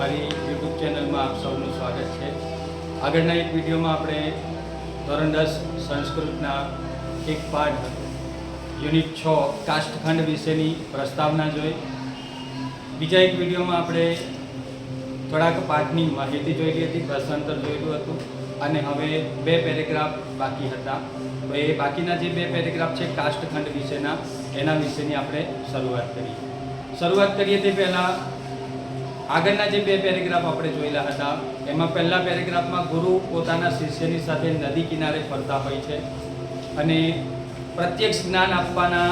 મારી યુટ્યુબ ચેનલમાં આપ સૌનું સ્વાગત છે। આગળના એક વિડીયોમાં આપણે ધોરણ 10 સંસ્કૃતના એક પાઠ યુનિટ 6 કાષ્ઠખંડ વિશેની પ્રસ્તાવના જોઈ। બીજા એક વિડીયોમાં આપણે થોડાક પાઠની માહિતી જોઈ હતી, ભાષાંતર જોયેલું હતું અને હવે બે પેરેગ્રાફ બાકી હતા। તો એ બાકીના જે બે પેરેગ્રાફ છે કાષ્ઠખંડ વિશેના, એના વિશેની આપણે શરૂઆત કરીએ તે પહેલાં આગળના જે બે પેરેગ્રાફ આપણે જોયેલા હતા એમાં પહેલા પેરેગ્રાફમાં ગુરુ પોતાના શિષ્યની સાથે નદી કિનારે ફરતા હોય છે અને પ્રત્યક્ષ જ્ઞાન આપવાના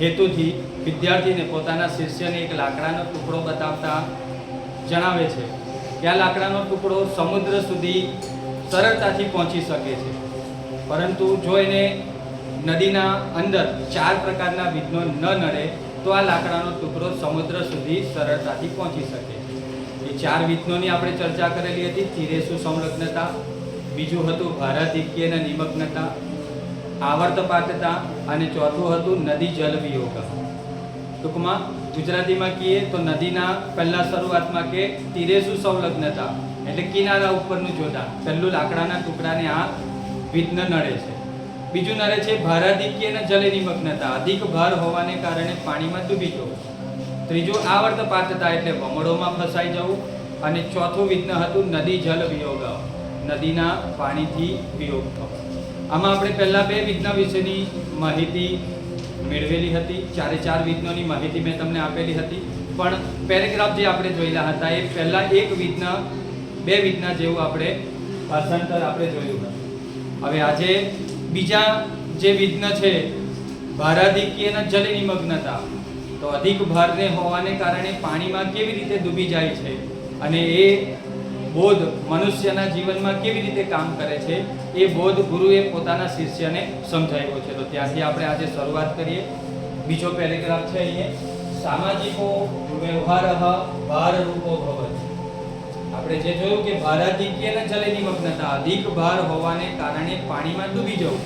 હેતુથી વિદ્યાર્થીને પોતાના શિષ્યને એક લાકડાનો ટુકડો બતાવતા જણાવે છે કે આ લાકડાનો ટુકડો સમુદ્ર સુધી સરળતાથી પહોંચી શકે છે, પરંતુ જો એને નદીના અંદર 4 પ્રકારના વિઘ્નો ન નડે તો આ લાકડાનો ટુકડો સમુદ્ર સુધી સરળતાથી પહોંચી શકે છે। એ 4 વિઘ્નોની આપણે ચર્ચા કરેલી હતી। તીરેસુ સંલગ્નતા, બીજું હતું ભારાધિક્યના નિમગ્નતા, આવર્તપાતતા અને ચોથું હતું નદી જલ વિયોગ। ટૂંકમાં ગુજરાતીમાં કહીએ તો નદીના પહેલા શરૂઆતમાં કે તીરેસુ સંલગ્નતા એટલે કિનારા ઉપરનું જોડાણ, પહેલું લાકડાના ટુકડાને આ વિઘ્ન નડે છે। બીજું નડે છે ભારાધિક્યના જલે નિમગ્નતા, અધિક ભાર હોવાને કારણે પાણીમાં ડૂબી જવું। ત્રીજું આવર્તપાતતા એટલે વમળોમાં ફસાઈ જવું અને ચોથું વિઘ્ન હતું નદી જલ વિયોગ, નદીના પાણીથી વિયોગ થવો। આમાં આપણે પહેલા બે વિઘ્ન વિશેની માહિતી મેળવેલી હતી। 4 વિઘ્નોની માહિતી મેં તમને આપેલી હતી, પણ પેરેગ્રાફ જે આપણે જોયેલા હતા એ પહેલા એક વિઘ્ન બે વિઘ્ન જેવું આપણે ભાષાંતર આપણે જોયું હતું। હવે આજે બીજા જે વિઘ્ન છે ભારાધિક્યના જલે નિમગ્નતા, તો અધિક ભારને હોવાને કારણે પાણીમાં કેવી રીતે ડૂબી જાય છે અને એ બોધ મનુષ્યના જીવનમાં કેવી રીતે કામ કરે છે એ બોધ ગુરુએ પોતાના શિષ્યને સમજાવ્યો છે। તો ત્યાંથી આપણે આજે શરૂઆત કરીએ। બીજો પેરેગ્રાફ છે અહીંયા સામાજિકો વ્યવહારઃ ભારરૂપો ભવતિ। આપણે જે જોયું કે ભારાધિક્યના જલે નિમગ્નતા, અધિક ભાર હોવાને કારણે પાણીમાં ડૂબી જવું,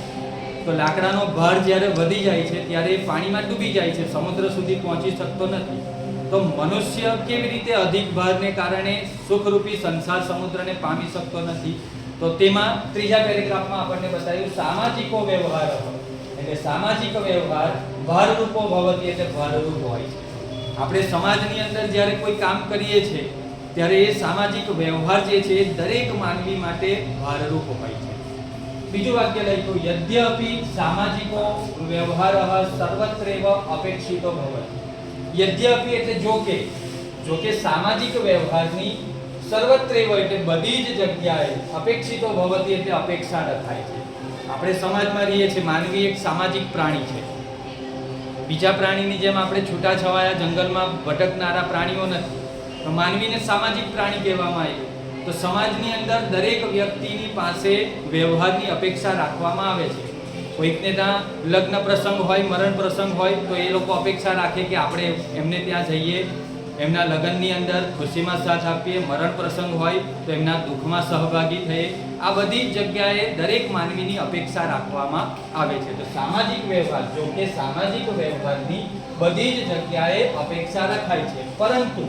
તો લાકડાનો ભાર જ્યારે વધી જાય છે ત્યારે પાણીમાં ડૂબી જાય છે, સમુદ્ર સુધી પહોંચી શકતો નથી। તો મનુષ્ય કેવી રીતે અધિક ભારને કારણે સુખરૂપી સંસાર સમુદ્રને પામી શકતો નથી, તો તેમાં ત્રીજા પેરેગ્રાફમાં આપણને બતાવ્યું સામાજિકો વ્યવહાર એટલે સામાજિક વ્યવહાર ભારરૂપો ભવતિ એટલે ભારરૂપ હોય છે। આપણે સમાજની અંદર જ્યારે કોઈ કામ કરીએ છીએ ત્યારે એ સામાજિક વ્યવહાર જે છે એ દરેક માનવી માટે ભારરૂપ હોય છે। બીજું વાક્ય લખ્યું યદ્યપી સામાજિકો વ્યવહારઃ સર્વત્રેવ અપેક્ષિતો ભવતિ। યદ્યપી એટલે જો કે સામાજિક વ્યવહારની સર્વત્રેવ એટલે બધી જ જગ્યાએ અપેક્ષિતો ભવતિ એટલે અપેક્ષા રખાય છે। આપણે સમાજમાં રહીએ છીએ, માનવી એક સામાજિક પ્રાણી છે। બીજા પ્રાણીની જેમ આપણે છૂટાછવાયા જંગલમાં ભટકનારા પ્રાણીઓ નથી, તો માનવીને સામાજિક પ્રાણી કહેવામાં આવ્યું। તો સમાજની અંદર દરેક વ્યક્તિની પાસે વ્યવહારની અપેક્ષા રાખવામાં આવે છે। કોઈકને ત્યાં લગ્ન પ્રસંગ હોય, મરણ પ્રસંગ હોય તો એ લોકો અપેક્ષા રાખે કે આપણે એમને ત્યાં જઈએ, એમના લગ્નની અંદર ખુશીમાં સાથ આપીએ, મરણ પ્રસંગ હોય તો એમના દુઃખમાં સહભાગી થઈએ। આ બધી જગ્યાએ દરેક માનવીની અપેક્ષા રાખવામાં આવે છે। તો સામાજિક વ્યવહાર, જો કે સામાજિક વ્યવહારની બધી જ જગ્યાએ અપેક્ષા રખાય છે, પરંતુ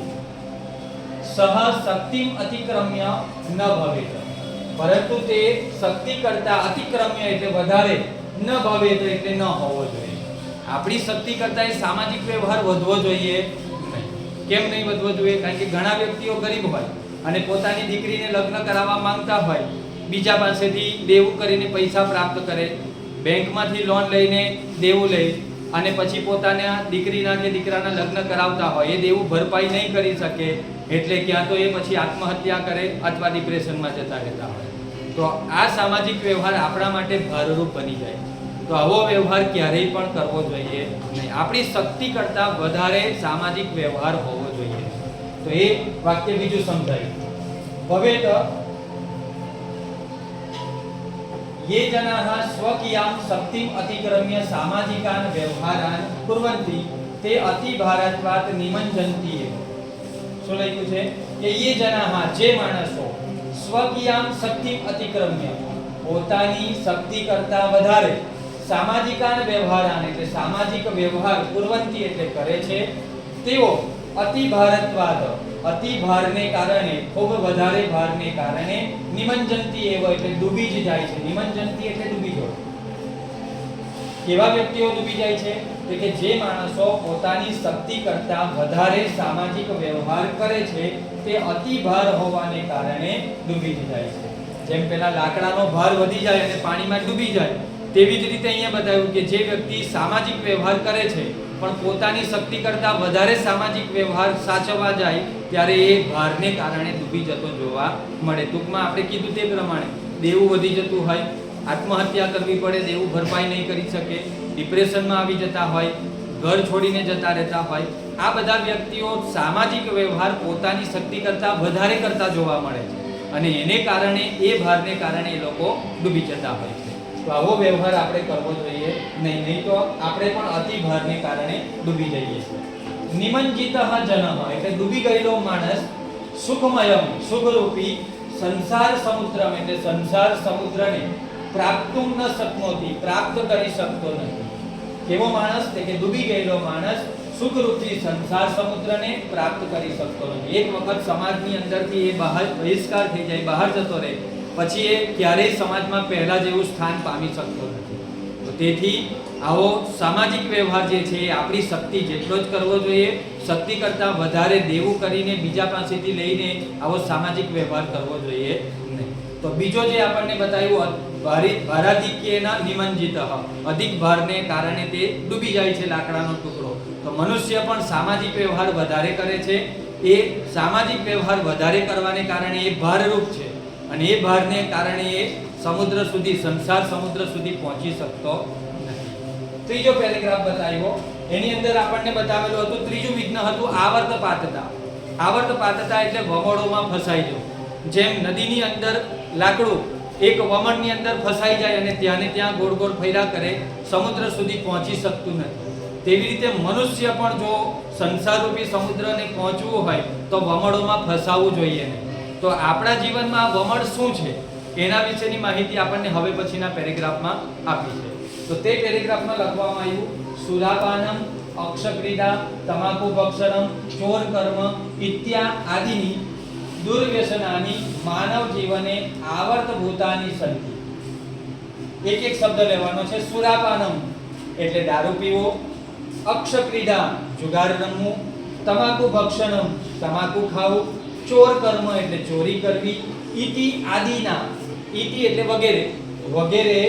સહ શક્તિમ અતિક્રમ્ય ન ભવેત, પરંતુ તે શક્તિ કરતા અતિક્રમ્ય એટલે વધારે, ન ભવેત એટલે ન હોવો જોઈએ। આપણી શક્તિ કરતા એ સામાજિક વ્યવહાર વધવો જોઈએ નહીં। કેમ નહીં વધવો જોઈએ? કારણ કે ઘણા વ્યક્તિઓ ગરીબ હોય અને પોતાની દીકરીને લગ્ન કરાવવા માંગતા હોય, બીજા પાસેથી દેવું કરીને પૈસા પ્રાપ્ત કરે, બેંકમાંથી લોન લઈને દેવું લે અને પછી પોતાના દીકરીના કે દીકરાના લગ્ન કરાવતા હોય, એ દેવું ભરપાઈ નહીં કરી શકે એટલે ક્યાં તો એ પછી આત્મહત્યા કરે અથવા ડિપ્રેશનમાં જતા રહેતા હોય। તો આ સામાજિક વ્યવહાર આપણા માટે ભારરૂપ બની જાય। તો આવો વ્યવહાર ક્યારેય પણ કરવો જોઈએ નહીં। આપણી શક્તિ કરતાં વધારે સામાજિક વ્યવહાર હોવો જોઈએ। તો એ વાક્ય બીજું સમજાયું ભવેત ये जनाः स्वकीयां शक्तिम् अतिक्रम्य सामाजिकान् व्यवहारान् कुर्वन्ति ते अतिभारत्वात् निमज्जन्ति एव। શું લખ્યું છે કે ये जनाः જે માણસો સ્વકીયાં શક્તિમ અતિક્રમ્ય પોતાની શક્તિ કરતા વધારે સામાજિકાન વ્યવહારાન એટલે સામાજિક વ્યવહાર કુર્વંતિ એટલે કરે છે, તેઓ અતિ ભારતવાદ અતિ ભારને કારણે, ખૂબ વધારે ભારને કારણે નિમંજંતી એવ એટલે ડૂબી જ જાય છે. નિમંજંતી એટલે ડૂબી જવું. કેવા વ્યક્તિઓ ડૂબી જાય છે? તો કે જે માણસો પોતાની શક્તિ કરતા વધારે સામાજિક વ્યવહાર કરે છે તે અતિ ભાર હોવાને કારણે ડૂબી જાય છે. જેમ પેલા લાકડાનો ભાર વધી જાય અને પાણીમાં ડૂબી જાય, તેવી જ રીતે અહીંયા બતાવ્યું કે જે વ્યક્તિ સામાજિક વ્યવહાર કરે છે પણ પોતાની શક્તિ કરતા વધારે સામાજિક વ્યવહાર સાચવવા જાય ત્યારે એ ભારને કારણે ડૂબી જતો જોવા મળે. ટૂંકમાં આપણે કીધું તે પ્રમાણે દેવું વધી જતું હોય, આત્મહત્યા કરવી પડે, દેવું ભરપાઈ નહીં કરી શકે, ડિપ્રેશનમાં આવી જતા હોય, ઘર છોડીને જતા રહેતા હોય, આ બધા વ્યક્તિઓ સામાજિક વ્યવહાર પોતાની શક્તિ કરતા વધારે કરતા જોવા મળે છે અને એને કારણે, એ ભારને કારણે એ લોકો ડૂબી જતા હોય છે. તો આવો વ્યવહાર આપણે કરવો જોઈએ નહીં તો આપણે પણ અતિ ભારને કારણે ડૂબી જઈએ છીએ. નિમંજિતઃ જનઃ એટલે ડૂબી ગયેલો માણસ સુખમયમ સુખરૂપી સંસાર સમુદ્રમ એટલે સંસાર સમુદ્રને પ્રાપ્તુમ ન શક્નોતિ પ્રાપ્ત કરી શકતો નથી. કેવો માણસ? કે ડૂબી ગયેલો માણસ સુખરૂપી સંસાર સમુદ્રને પ્રાપ્ત કરી શકતો નથી. એક વખત સમાજની અંદરથી એ બહાર બહિષ્કાર થઈ જાય, બહાર જતો રહે, પછી એ ક્યારેય સમાજમાં પહેલા જેવું સ્થાન પામી શકતો નથી. તો તેથી આવો સામાજિક વ્યવહાર જે છે એ આપણી શક્તિ જેટલો જ કરવો જોઈએ. શક્તિ કરતાં વધારે દેવું કરીને બીજા પાસેથી લઈને આવો સામાજિક વ્યવહાર કરવો જોઈએ નહીં. તો બીજો જે આપણને બતાવ્યું ભારાધિક્યેન નિમંજિતઃ, અધિક ભારને કારણે તે ડૂબી જાય છે લાકડાનો ટુકડો. તો મનુષ્ય પણ સામાજિક વ્યવહાર વધારે કરે છે. એ સામાજિક વ્યવહાર વધારે કરવાને કારણે એ ભારરૂપ છે અને એ ભારને કારણે એ સમુદ્ર સુધી, સંસાર સમુદ્ર સુધી પહોંચી શકતો નથી. ત્રીજો પેરેગ્રાફ બતાવ્યો, એની અંદર આપણને બતાવેલું હતું ત્રીજું વિઘ્ન હતું આવર્તપાતતા. આવર્તપાતતા એટલે વમળોમાં ફસાઈ જવું. જેમ નદીની અંદર લાકડું એક વમળની અંદર ફસાઈ જાય અને ત્યાં ને ત્યાં ગોળ ગોળ ફર્યા કરે, સમુદ્ર સુધી પહોંચી શકતું નથી. તેવી રીતે મનુષ્ય પણ જો સંસારરૂપી સમુદ્રને પહોંચવું હોય તો વમળોમાં ફસાવવું જોઈએ નહીં. તો આપણા જીવનમાં આ વમળ શું છે એના વિશેની માહિતી આપણને હવે પછીના પેરેગ્રાફમાં આપી છે. તો તે પેરેગ્રાફમાં લખવામાં આવ્યું સુરાપાનમ, અક્ષક્રીડા, તમાકુ ભક્ષણમ, ચોર કર્મ ઇત્યા આદિની દુર્વ્યસનાની માનવ જીવને આવર્તભૂતાની સંતિ. એક એક શબ્દ લેવાનો છે. સુરાપાનમ એટલે દારૂ પીવો, અક્ષક્રીડા જુગાર રમવું, તમાકુ ભક્ષણમ તમાકુ ખાવું, ચોર કર્મ એટલે ચોરી કરવી, ઇતિ આદિના, ઇતિ એટલે વગેરે, વગેરે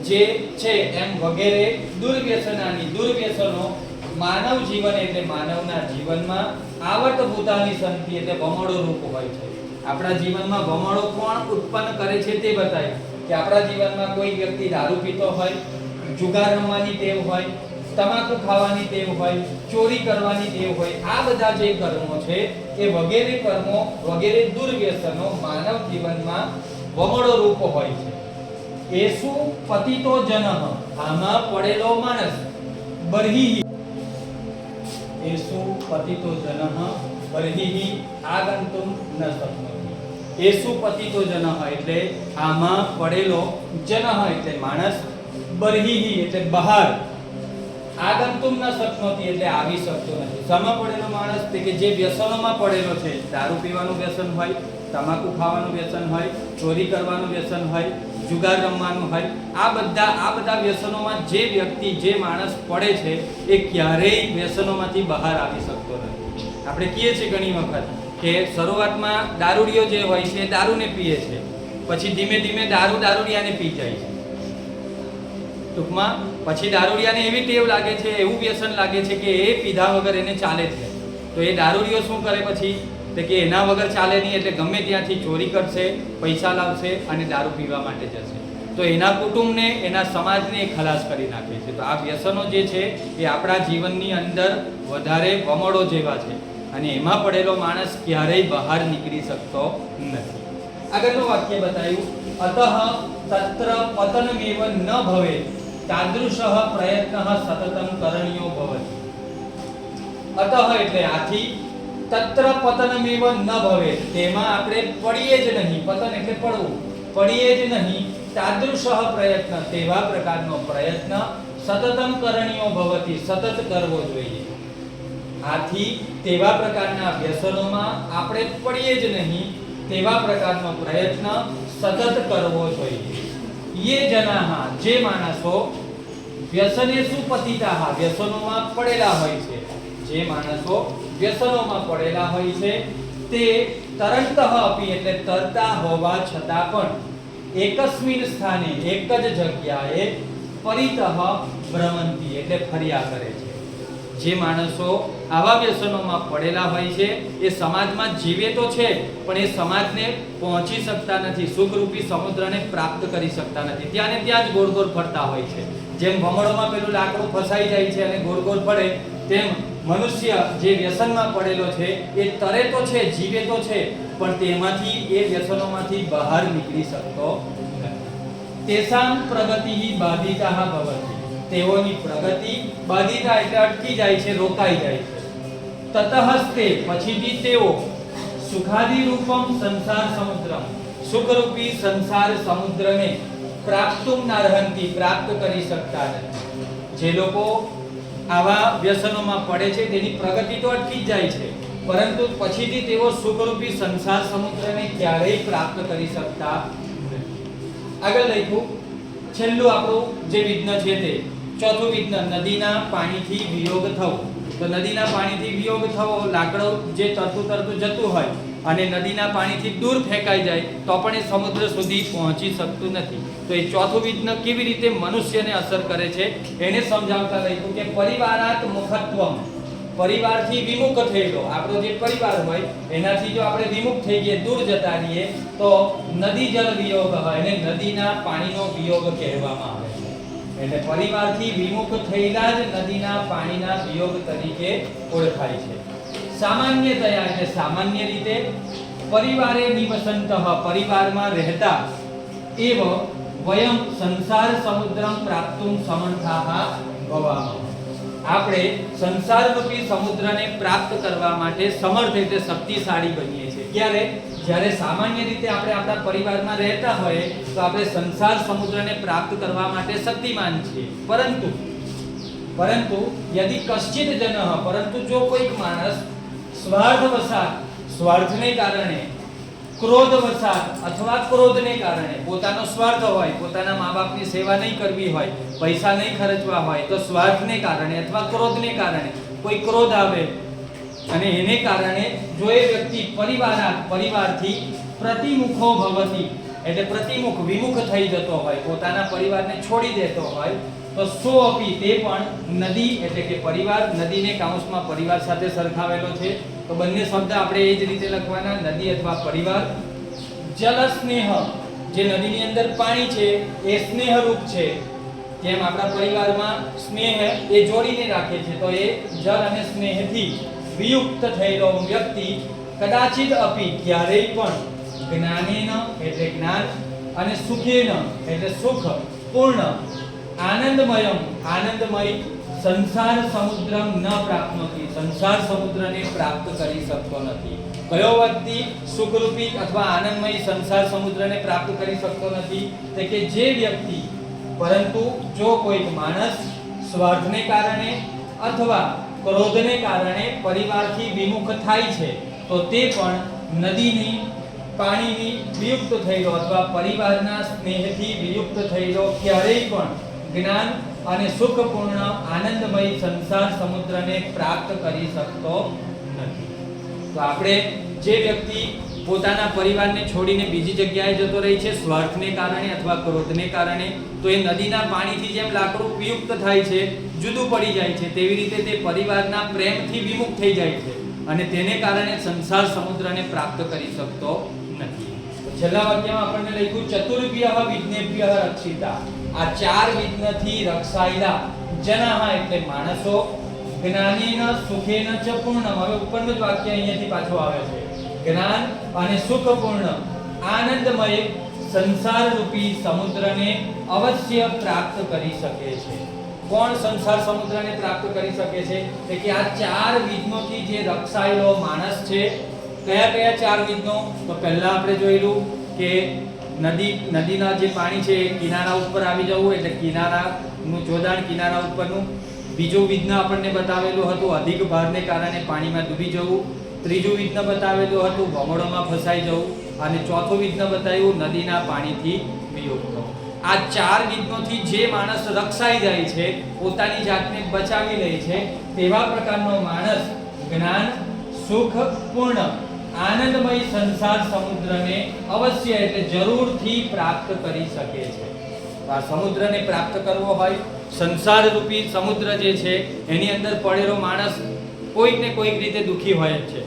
જે છે એમ વગેરે દુર્વ્યસનાની દુર્વ્યસનો માનવ જીવન એટલે માનવના જીવનમાં આવર્તભૂતાની સંતિ એટલે વમળો રૂપ હોય છે. આપણા જીવનમાં વમળો કોણ ઉત્પન્ન કરે છે તે બતાવ્યું કે આપણા જીવનમાં કોઈ વ્યક્તિ દારૂ પીતો હોય, જુગાર રમવાની ટેવ હોય, તમાકુ ખાવાની ટેવ હોય, ચોરી કરવાની ટેવ હોય, આ બધા જે કર્મો છે એ વગેરે કર્મો, વગેરે દુર્વ્યસનો માનવ જીવનમાં વમળો રૂપ હોય છે. એસુ પતિતો જનઃ આમાં પડેલો માણસ, બરહી એસુ પતિતો જનઃ બરહી આગંતુમ ન શક્નોતિ. એસુ પતિતો જનઃ એટલે આમાં પડેલો, જનઃ એટલે માણસ, બરહી એટલે બહાર, આગંતુમ ન શક્નોતિ એટલે આવી શકતો નથી. શામાં પડેલો માણસ? કે જે વ્યસનોમાં પડેલો છે, દારૂ પીવાનું વ્યસન હોય, તમાકુ ખાવાનું વ્યસન હોય, ચોરી કરવાનું વ્યસન હોય, જુગાર રમવાનું હોય, આ બધા વ્યસનોમાં જે વ્યક્તિ, જે માણસ પડે છે એ ક્યારેય વ્યસનોમાંથી બહાર આવી શકતો નથી. આપણે કહીએ છીએ ઘણી વખત કે શરૂઆતમાં દારૂડિયો જે હોય છે દારૂને પીએ છે, પછી ધીમે ધીમે દારૂડિયાને પી જાય છે. ટૂંકમાં પછી દારૂડિયાને એવી ટેવ લાગે છે, એવું વ્યસન લાગે છે કે એ પીધા વગર એને ચાલે છે. તો એ દારૂડિયો શું કરે પછી? તો કે એના વગર ચાલે નહીં એટલે ગમે ત્યાંથી ચોરી કરશે, પૈસા લાવશે અને દારૂ પીવા માટે જશે. તો એના કુટુંબને, એના સમાજને ખલાસ કરી નાખે છે. તો આ વ્યસનો જે છે એ આપણા જીવનની અંદર વધારે વમળો જેવા છે અને એમાં પડેલો માણસ ક્યારેય બહાર નીકળી શકતો નથી. આગળનું વાક્ય બતાવ્યું અતઃ તત્ર પતનમેવ ન ભવે તાદૃશઃ પ્રયત્નઃ સતતં કરણ્યો ભવતિ. અતઃ એટલે આથી, તત્ર પતનમેવ ન ભવે તેમાં આપણે પડીએ જ નહીં, પતન એટલે પડવું, પડીએ જ નહીં, તાદૃશઃ પ્રયત્ન તેવા પ્રકારનો પ્રયત્ન સતતં કરણ્યો ભવતિ સતત કરવો જોઈએ. આથી તેવા પ્રકારના વ્યસનોમાં આપણે પડીએ જ નહીં તેવા પ્રકારનો પ્રયત્ન સતત કરવો જોઈએ. યે જનાહ, જે માણસો વ્યસનેષુ પતિતાઃ, વ્યસનોમાં પડેલા હોય છે, જે માણસો વ્યસનોમાં પડેલા હોય છે તે તરંતઃ અપી, એટલે તરતા હોવા છતાં પણ એકસ્મિન સ્થાને, એક જ જગ્યાએ પરિતઃ ભ્રમંતી, એટલે ફર્યા કરે છે. જે માણસો આવા વ્યસનોમાં પડેલા હોય છે એ સમાજમાં જીવે તો છે પણ એ સમાજને પહોંચી શકતા નથી, સુખરૂપી સમુદ્રને પ્રાપ્ત કરી શકતા નથી, ત્યાં ને ત્યાં જ ગોળ ગોળ ફરતા હોય છે. જેમ ભમરોમાં પેલું લાકડું ફસાઈ જાય છે અને ગોળ ગોળ ફરે, તેમ મનુષ્ય જે વ્યસનમાં પડેલો છે એ તરે તો છે, જીવે તો છે, પણ તેમાંથી એ વ્યસનોમાંથી બહાર નીકળી શકતો નથી. તેસામ પ્રગતિ બાધિતાઃ ભવતિ, તેઓની પ્રગતિ બાધિતા એટલે અટકી જાય છે, રોકાઈ જાય છે. તતઃસ્તે, પછીથી તેઓ સુખાદી રૂપમ સંસાર સમુદ્રમ, સુખરૂપી સંસાર સમુદ્રને પ્રાપ્તુમ નાર્હંતિ, પ્રાપ્ત કરી શકતા નથી. જે લોકો આવા વ્યસનોમાં પડે છે તેની પ્રગતિ તો અટકી જ જાય છે, પરંતુ પછીથી તેઓ સુખરૂપી સંસાર સમુદ્રને ક્યારેય પ્રાપ્ત કરી શકતા નથી. આગળ લખ્યું છેલ્લું આપણું જે વિઘ્ન છે તે ચોથું વિઘ્ન, નદીના પાણીથી વિયોગ થવો. તો નદીના પાણીથી વિયોગ થવો, લાકડું જે તરતું જતું હોય અને નદીના પાણીથી દૂર ફેંકાઈ જાય તો પણ એ સમુદ્ર સુધી પહોંચી શકતું નથી. તો એ ચોથું વિઘ્ન કેવી રીતે મનુષ્યને અસર કરે છે એને સમજાવતા લખ્યું કે પરિવારાત મુખત્વમ, પરિવારથી વિમુખ થયેલો આપણો જે પરિવાર હોય એનાથી જો આપણે વિમુખ થઈ ગઈએ, દૂર જતા રહીએ તો નદી જળ વિયોગ હોય, એને નદીના પાણીનો વિયોગ કહેવામાં આવે છે. એટલે પરિવારથી વિમુખ થયેલા જ નદીના પાણીના વિયોગ તરીકે ઓળખાય છે. સામાન્યતયા, એટલે સામાન્ય રીતે પરિવારે નિવસંતઃ, પરિવારમાં રહેતા એવ વયમ સંસાર સમુદ્રમ પ્રાપ્તુમ સમર્થાઃ ભવામઃ, આપણે સંસારરૂપી સમુદ્રને પ્રાપ્ત કરવા માટે સમર્થ એટલે શક્તિશાળી બનીએ છીએ. ક્યારે? જ્યારે સામાન્ય રીતે આપણે આપણા પરિવારમાં રહેતા હોઈએ તો આપણે સંસાર સમુદ્રને પ્રાપ્ત કરવા માટે શક્તિમાન છીએ. પરંતુ યદિ કશ્ચિત જનઃ, પરંતુ જો કોઈક માણસ સ્વાર્થવશાત, સ્વાર્થને કારણે, ક્રોધવશાત અથવા ક્રોધને કારણે, પોતાનો સ્વાર્થ હોય, પોતાના મા-બાપની સેવા નહીં કરવી હોય, પૈસા નહીં ખર્ચવા હોય, તો સ્વાર્થને કારણે અથવા ક્રોધને કારણે કોઈ ક્રોધ આવે અને એને કારણે જો એ વ્યક્તિ પરિવારથી પ્રતિમુખો ભવતિ, એટલે પ્રતિમુખ, વિમુખ થઈ જતો હોય, પોતાના પરિવારને છોડી દેતો હોય, તો સોઅપી, તે પણ નદી, એટલે કે પરિવાર, નદીને કાઉન્સમાં પરિવાર સાથે સરખાવેલો છે તો બંને શબ્દ આપણે એ જ રીતે લખવાના, નદી અથવા પરિવાર. જલ સ્નેહ, જે નદીની અંદર પાણી છે એ સ્નેહરૂપ છે, જેમ આપણા પરિવારમાં સ્નેહ એ જોડીને રાખે છે, તો એ જલ અને સ્નેહથી વિયુક્ત થયેલો વ્યક્તિ કદાચિત અપી, ક્યારેય પણ જ્ઞાનેન, એટલે જ્ઞાન, અને સુખેન, એટલે સુખ, પૂર્ણ, આનંદમયમ, આનંદમય, સંસાર સમુદ્રમ ન પ્રાપ્નોતિ, સંસાર સમુદ્રને પ્રાપ્ત કરી શકતો નથી. કયો વ્યક્તિ સુખરૂપી અથવા આનંદમય સંસાર સમુદ્રને પ્રાપ્ત કરી શકતો નથી? તે કે જે વ્યક્તિ, પરંતુ જો કોઈક માણસ સ્વાર્થને કારણે અથવા ક્રોધને કારણે પરિવારથી વિમુખ થાય છે તો તે પણ નદીની પાણીની વિયુક્ત થયેલો અથવા પરિવારના સ્નેહથી વિયુક્ત થયેલો ક્યારેય પણ જ્ઞાન અને સુખપૂર્ણ આનંદમય સંસાર સમુદ્રને પ્રાપ્ત કરી શકતો નથી. તો આપણે જે વ્યક્તિ પોતાના પરિવારને છોડીને બીજી જગ્યાએ જતો રહે છે સ્વાર્થને કારણે અથવા ક્રોધને કારણે, તો એ નદીના પાણીથી જેમ લાકડું વિયુક્ત થાય છે, જુદું પડી જાય છે, તેવી રીતે તે પરિવારના પ્રેમથી વિમુખ થઈ જાય છે અને તેને કારણે સંસાર સમુદ્રને પ્રાપ્ત કરી શકતો નથી. છેલ્લા વાક્યમાં આપણને લખ્યું ચતુર્ભ્યઃ વિઘ્નેભ્યઃ રક્ષિતા, આ ચાર વિઘ્નથી રક્ષાયેલા જનાઃ, એટલે માણસો, જ્ઞાનેન સુખેન ચ પૂર્ણમ, હવે ઉપરનું જ વાક્ય અહીંયાથી પાછું આવે છે, જ્ઞાન અને સુખપૂર્ણ આનંદમય સંસાર રૂપી સમુદ્રને અવશ્ય પ્રાપ્ત કરી શકે છે. કોણ સંસાર સમુદ્રને પ્રાપ્ત કરી શકે છે? એટલે કે આ ચાર વિઘ્નોથી જે રક્ષાયેલો માણસ છે. કયા કયા ચાર વિઘ્નો? તો પહેલા આપણે જોયેલું કે નદીના જે પાણી છે એ કિનારા ઉપર આવી જવું, એટલે કિનારાનું જોડાણ, કિનારા ઉપરનું. બીજું વિઘ્ન આપણને બતાવેલું હતું અધિક ભારને કારણે પાણીમાં ડૂબી જવું, ત્રીજું વિઘ્ન બતાવેલું હતું ભમરડોમાં ફસાઈ જવું, અને ચોથું વિઘ્ન બતાવ્યું નદીના પાણીથી વિયોગ થવો. આ 4 વિઘ્નોથી જે માણસ રક્ષાઈ જાય છે, પોતાની જાતને બચાવી લે છે, તેવા પ્રકારનો માણસ જ્ઞાન, સુખ, પૂર્ણ, આનંદમય સંસાર સમુદ્રને અવશ્ય એટલે જરૂરથી પ્રાપ્ત કરી શકે છે. આ સમુદ્રને પ્રાપ્ત કરવો હોય, સંસાર રૂપી સમુદ્ર જે છે એની અંદર પડેલો માણસ કોઈક ને કોઈક રીતે દુખી હોય જ છે.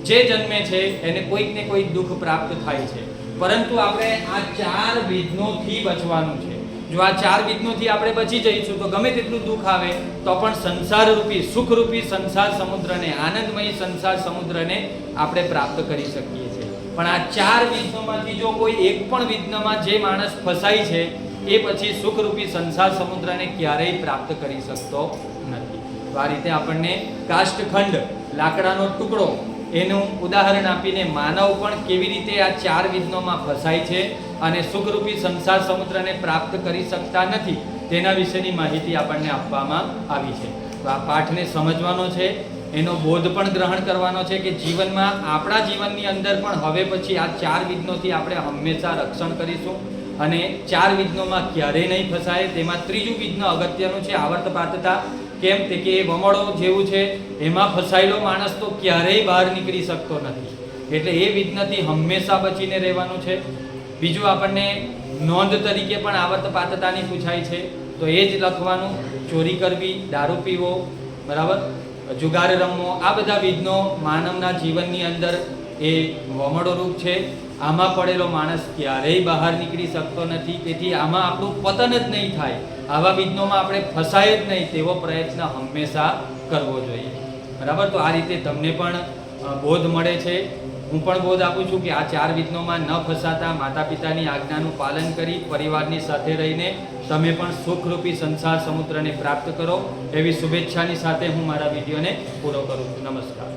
જે જન્મે છે એને કોઈક ને કોઈક દુઃખ પ્રાપ્ત થાય છે, પરંતુ આપણે આ 4 વિઘ્નોથી બચવાનું છે. જો આ 4 વિઘ્નોથી આપણે બચી જઈશું તો ગમે તેટલું દુઃખ આવે તો પણ સંસાર રૂપી સુખરૂપી સંસાર સમુદ્રને, આનંદમય સંસાર સમુદ્રને આપણે પ્રાપ્ત કરી શકીએ છીએ. પણ આ 4 વિઘ્નોમાંથી જો કોઈ એક પણ વિઘ્નમાં જે માણસ ફસાય છે એ પછી સુખરૂપી સંસાર સમુદ્રને ક્યારેય પ્રાપ્ત કરી શકતો નથી. તો આ રીતે આપણને કાષ્ઠખંડ, લાકડાનો ટુકડો, એનું ઉદાહરણ આપીને માનવ પણ કેવી રીતે આ 4 વિઘ્નોમાં ફસાય છે અને સુખરૂપી સંસાર સમુદ્રને પ્રાપ્ત કરી શકતા નથી તેના વિશેની માહિતી આપણને આપવામાં આવી છે. તો આ પાઠને સમજવાનો છે, એનો બોધ પણ ગ્રહણ કરવાનો છે કે જીવનમાં, આપણા જીવનની અંદર પણ હવે પછી આ 4 વિઘ્નોથી આપણે હંમેશા રક્ષણ કરીશું અને 4 વિઘ્નોમાં ક્યારેય નહીં ફસાય. તેમાં ત્રીજું વિઘ્ન અગત્યનું છે, આવર્તપાતતા. કેમ તે કે વમળો જેવું છે, એમાં ફસાયેલો માણસ તો ક્યારેય બહાર નીકળી શકતો નથી, એટલે એ વિઘ્નથી હંમેશા બચીને રહેવાનું છે. બીજું આપણને નોંધ તરીકે પણ આવર્તપાતતાની પૂછાય છે, તો એ જ લખવાનું. ચોરી કરવી, દારૂ પીવો, બરાબર, જુગાર રમવો, આ બધા વિઘ્નો માનવના જીવનની અંદર એ વમળો રૂપ છે. આમાં પડેલો માણસ ક્યારેય બહાર નીકળી શકતો નથી, તેથી આમાં આપણું પતન જ નહીં થાય, આવા વિઘ્નોમાં આપણે ફસાય જ નહીં તેવો પ્રયત્ન હંમેશા કરવો જોઈએ. બરાબર, તો આ રીતે તમને પણ બોધ મળે છે. હું પણ બોધ આપું છું કે આ 4 વિઘ્નોમાં ન ફસાતા માતા પિતાની આજ્ઞાનું પાલન કરી પરિવારની સાથે રહીને તમે પણ સુખરૂપી સંસાર સમુદ્રને પ્રાપ્ત કરો, એવી શુભેચ્છાની સાથે હું મારા વિડીયોને પૂરો કરું છું. નમસ્કાર.